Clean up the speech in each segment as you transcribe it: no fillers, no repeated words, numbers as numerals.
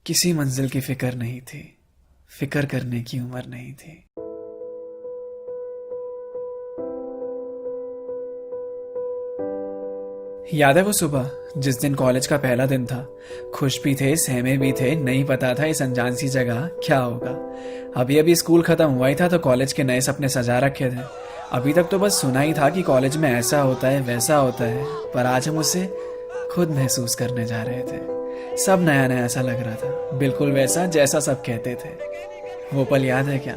किसी मंजिल की फिक्र नहीं थी, फिक्र करने की उम्र नहीं थी। याद है वो सुबह जिस दिन कॉलेज का पहला दिन था। खुश भी थे, सहमे भी थे, नहीं पता था इस अनजान सी जगह क्या होगा। अभी अभी स्कूल खत्म हुआ ही था तो कॉलेज के नए सपने सजा रखे थे। अभी तक तो बस सुना ही था कि कॉलेज में ऐसा होता है वैसा होता है, पर आज हम उसे खुद महसूस करने जा रहे थे। सब नया नया सा लग रहा था, बिल्कुल वैसा जैसा सब कहते थे। वो पल याद है क्या,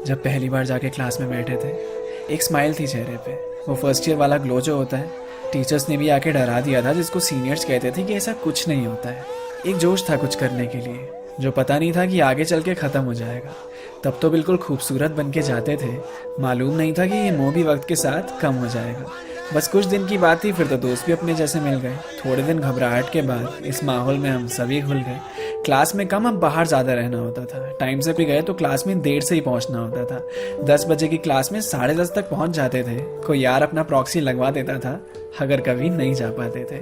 जब पहली बार जाके क्लास में बैठे थे। एक स्माइल थी चेहरे पे, वो फर्स्ट ईयर वाला ग्लो जो होता है। टीचर्स ने भी आके डरा दिया था, जिसको सीनियर्स कहते थे कि ऐसा कुछ नहीं होता है। एक जोश था कुछ करने के लिए, जो पता नहीं था कि आगे चल के ख़त्म हो जाएगा। तब तो बिल्कुल खूबसूरत बन के जाते थे, मालूम नहीं था कि ये मोह भी वक्त के साथ कम हो जाएगा। बस कुछ दिन की बात थी, फिर तो दोस्त भी अपने जैसे मिल गए। थोड़े दिन घबराहट के बाद इस माहौल में हम सभी घुल गए। क्लास में कम, अब बाहर ज़्यादा रहना होता था। टाइम से भी गए तो क्लास में देर से ही पहुंचना होता था। 10 बजे की क्लास में 10:30 तक पहुंच जाते थे। कोई यार अपना प्रॉक्सी लगवा देता था अगर कभी नहीं जा पाते थे।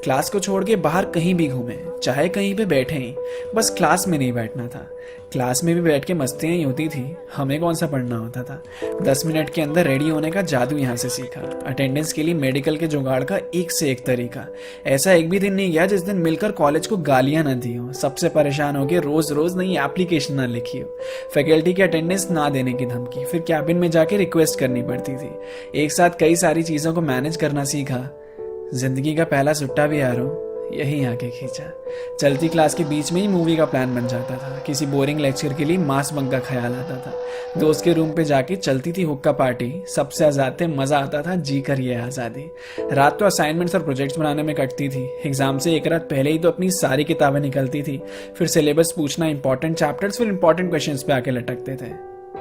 क्लास को छोड़ के बाहर कहीं भी घूमें, चाहे कहीं पे बैठे ही, बस क्लास में नहीं बैठना था। क्लास में भी बैठ के मस्तियाँ ही होती थी, हमें कौन सा पढ़ना होता था। 10 मिनट के अंदर रेडी होने का जादू यहाँ से सीखा। अटेंडेंस के लिए मेडिकल के जुगाड़ का एक से एक तरीका। ऐसा एक भी दिन नहीं गया जिस दिन मिलकर कॉलेज को गालियां न दी हो, सबसे परेशान हो के रोज रोज नई एप्लीकेशन ना लिखी हो, फैकल्टी की अटेंडेंस ना देने की धमकी, फिर कैबिन में जाके रिक्वेस्ट करनी पड़ती थी। एक साथ कई सारी चीजों को मैनेज करना सीखा। जिंदगी का पहला सुट्टा भी यारों यही आके खींचा। चलती क्लास के बीच में ही मूवी का प्लान बन जाता था। किसी बोरिंग लेक्चर के लिए मास बंक का ख्याल आता था। दोस्त के रूम पे जाके चलती थी हुक्का पार्टी, सबसे आजाद थे, मजा आता था, जी कर ये आज़ादी। रात तो असाइनमेंट्स और प्रोजेक्ट्स बनाने में कटती थी। एग्जाम से एक रात पहले ही तो अपनी सारी किताबें निकलती थी। फिर सिलेबस पूछना, इंपॉर्टेंट चैप्टर्स, फिर इंपॉर्टेंट क्वेश्चंस पे आके लटकते थे।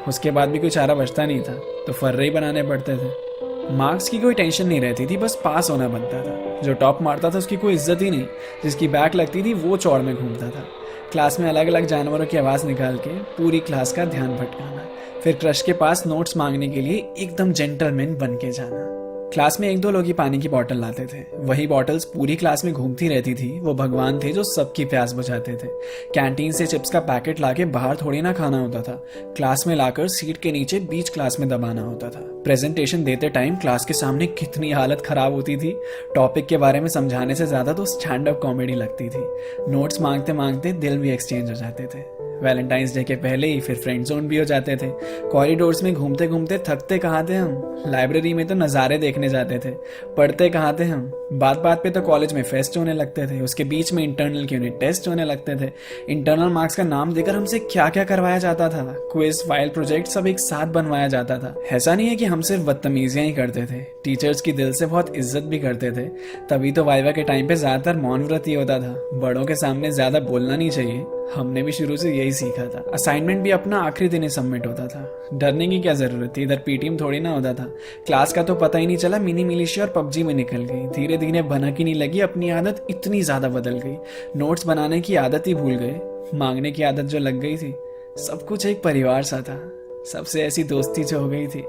उसके बाद भी कोई चारा बचता नहीं था तो फर्रे ही बनाने पड़ते थे। मार्क्स की कोई टेंशन नहीं रहती थी, बस पास होना बनता था। जो टॉप मारता था उसकी कोई इज्जत ही नहीं, जिसकी बैक लगती थी वो चौड़ में घूमता था। क्लास में अलग अलग जानवरों की आवाज़ निकाल के पूरी क्लास का ध्यान भटकाना, फिर क्रश के पास नोट्स मांगने के लिए एकदम जेंटलमैन बन के जाना। क्लास में एक दो लोग ही पानी की बोतल लाते थे, वही बॉटल्स पूरी क्लास में घूमती रहती थी। वो भगवान थे जो सबकी प्यास बुझाते थे। कैंटीन से चिप्स का पैकेट लाके बाहर थोड़ी ना खाना होता था, क्लास में लाकर सीट के नीचे बीच क्लास में दबाना होता था। प्रेजेंटेशन देते टाइम क्लास के सामने कितनी हालत खराब होती थी। टॉपिक के बारे में समझाने से ज्यादा तो स्टैंड अप कॉमेडी लगती थी। नोट्स मांगते मांगते दिल भी एक्सचेंज हो जाते थे। वैलेंटाइंस डे के पहले ही फिर फ्रेंड जोन भी हो जाते थे। कॉरिडोर्स में घूमते घूमते थकते कहाँ थे हम, लाइब्रेरी में तो नज़ारे देखने जाते थे। पढ़ते कहाँ थे हम, बात बात पे तो कॉलेज में फेस्ट होने लगते थे। उसके बीच में इंटरनल के यूनिट टेस्ट होने लगते थे। इंटरनल मार्क्स का नाम देकर हमसे क्या क्या करवाया जाता था। क्विज, फाइल, प्रोजेक्ट सब एक साथ बनवाया जाता था। ऐसा नहीं है कि हम सिर्फ बदतमीजियां ही करते थे, टीचर्स की दिल से बहुत इज्जत भी करते थे। तभी तो वाइवा के टाइम पे ज्यादातर मौन व्रत ही होता था। बड़ों के सामने ज्यादा बोलना नहीं चाहिए, हमने भी शुरू से यही सीखा था। असाइनमेंट भी अपना आखिरी दिन ही सबमिट होता था। डरने की क्या जरूरत थी, इधर पीटीएम थोड़ी ना होता था। क्लास का तो पता ही नहीं चला, मिनी मिलिशिया और पबजी में निकल गई। धीरे धीरे भनक ही नहीं लगी, अपनी आदत इतनी ज्यादा बदल गई। नोट्स बनाने की आदत ही भूल गए, मांगने की आदत जो लग गई थी। सब कुछ एक परिवार सा था, सबसे ऐसी दोस्ती जो हो गई थी।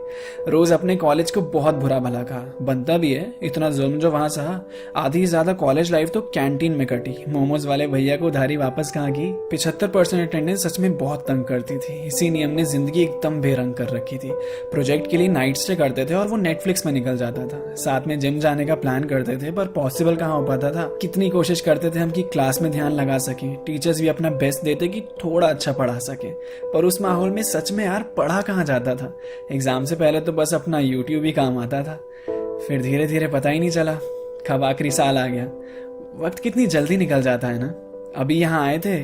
रोज अपने कॉलेज को बहुत बुरा भला कहा, बनता भी है, इतना जुल्म जो वहां सहा। आधी से ज्यादा कॉलेज लाइफ तो कैंटीन में कटी। मोमोज वाले भैया को उधारी वापस कहाँ की। 75% अटेंडेंस सच में बहुत तंग करती थी। इसी नियम ने जिंदगी एकदम बेरंग कर रखी थी। प्रोजेक्ट के लिए नाइट स्टे करते थे और वो नेटफ्लिक्स में निकल जाता था। साथ में जिम जाने का प्लान करते थे, पर पॉसिबल कहाँ हो पाता था। कितनी कोशिश करते थे हम कि क्लास में ध्यान लगा सके। टीचर्स भी अपना बेस्ट देते कि थोड़ा अच्छा पढ़ा सके, पर उस माहौल में सच में यार पढ़ा कहाँ जाता था। एग्जाम से पहले तो बस अपना यूट्यूब ही काम आता था। फिर धीरे धीरे पता ही नहीं चला कब आखिरी साल आ गया। वक्त कितनी जल्दी निकल जाता है ना। अभी यहाँ आए थे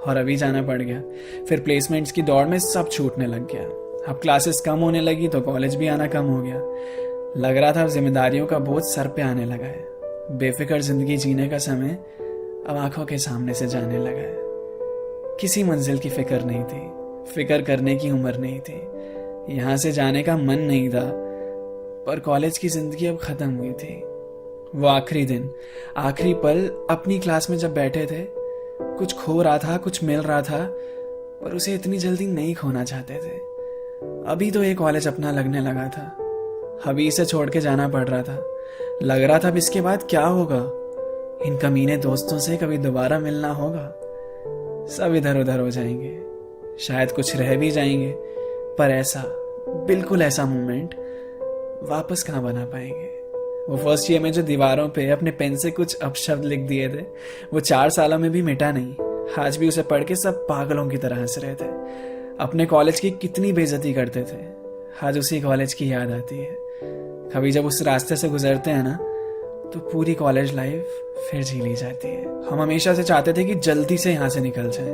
और अभी जाना पड़ गया। फिर प्लेसमेंट्स की दौड़ में सब छूटने लग गया। अब क्लासेस कम होने लगी तो कॉलेज भी आना कम हो गया। लग रहा था अब जिम्मेदारियों का बोझ सर पे आने लगा है। बेफिक्र जिंदगी जीने का समय अब आंखों के सामने से जाने लगा है। किसी मंजिल की फिक्र नहीं थी, फिक्र करने की उम्र नहीं थी। यहाँ से जाने का मन नहीं था, पर कॉलेज की जिंदगी अब खत्म हुई थी। वो आखिरी दिन, आखिरी पल अपनी क्लास में जब बैठे थे, कुछ खो रहा था, कुछ मिल रहा था, पर उसे इतनी जल्दी नहीं खोना चाहते थे। अभी तो ये कॉलेज अपना लगने लगा था, अभी इसे छोड़ के जाना पड़ रहा था। लग रहा था अब इसके बाद क्या होगा। इन कमीने दोस्तों से कभी दोबारा मिलना होगा। सब इधर उधर हो जाएंगे, शायद कुछ रह भी जाएंगे, पर ऐसा, बिल्कुल ऐसा मोमेंट वापस कहाँ बना पाएंगे। वो फर्स्ट ईयर में जो दीवारों पे अपने पेन से कुछ अपशब्द लिख दिए थे, वो 4 सालों में भी मिटा नहीं। आज भी उसे पढ़ के सब पागलों की तरह हंस रहे थे। अपने कॉलेज की कितनी बेइज्जती करते थे, आज उसी कॉलेज की याद आती है। कभी जब उस रास्ते से गुजरते हैं ना, तो पूरी कॉलेज लाइफ फिर जी ली जाती है। हम हमेशा से चाहते थे कि जल्दी से यहाँ से निकल जाएं।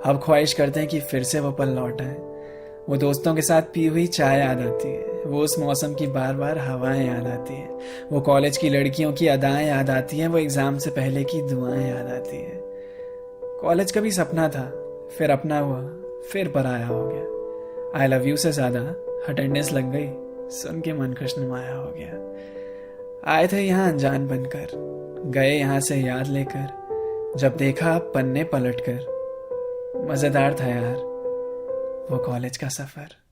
अब ख्वाहिश करते हैं कि फिर से वो पल लौट आए। वो दोस्तों के साथ पी हुई चाय याद आती है, वो उस मौसम की बार बार हवाएं याद आती हैं, वो कॉलेज की लड़कियों की अदाएं याद आती हैं, वो एग्जाम से पहले की दुआएं याद आती हैं। कॉलेज कभी सपना था, फिर अपना हुआ, फिर पराया हो गया। आई लव यू से ज्यादा अटेंडेंस लग गई, सुन के मन खुशनुमाया हो गया। आए थे यहाँ अनजान बनकर, गए यहाँ से याद लेकर, जब देखा पन्ने पलट कर। मजेदार था यार वो कॉलेज का सफर।